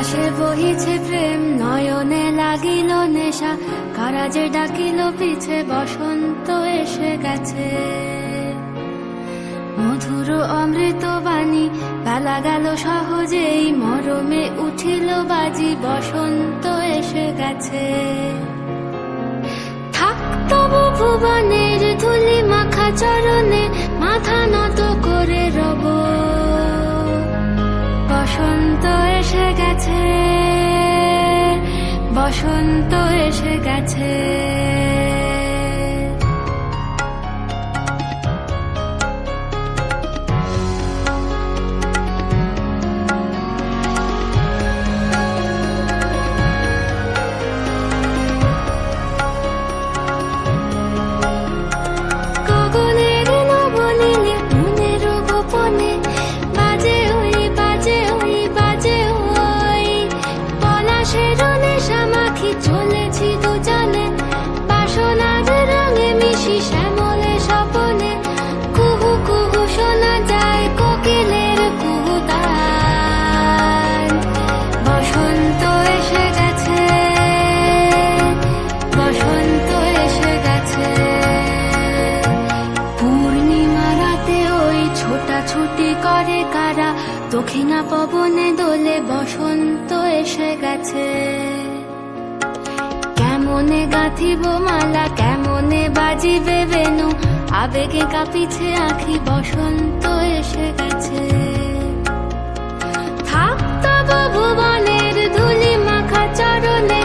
আকাশে বহিছে প্রেম, নয়নে লাগিল নেশা, কারাজে ডাকিল পিছে, বসন্ত এসে গেছে। মধুর অমৃত বাণী, বেলা গেল সহজেই, মরমে উঠিল বাজি, বসন্ত এসে গেছে। থাক তবু ভুবনের ধুলি মাখা চরণে, মাথা নত করে রব, বসন্ত এসে গেছে, বসন্ত এসে গেছে। চলেছি দুজনে বাসনার রঙে মিশি, শ্যামলে স্বপনে কুহু কুহু শোনা যায় কোকিলের কুহুতান। বসন্ত এসে গেছে, বসন্ত এসে গেছে। পূর্ণিমা রাতে ওই ছোটাছুটি করে কারা, দক্ষিণা পবনে দোলে, বসন্ত এসে গেছে। কেমনে গাঁথিব মালা, কেমনে বাজিবে বেনু, আবেগে কাঁপিছে আঁখি, বসন্ত এসে গেছে। থাক তবু ভুবনের ধুলি মাখা চরণে,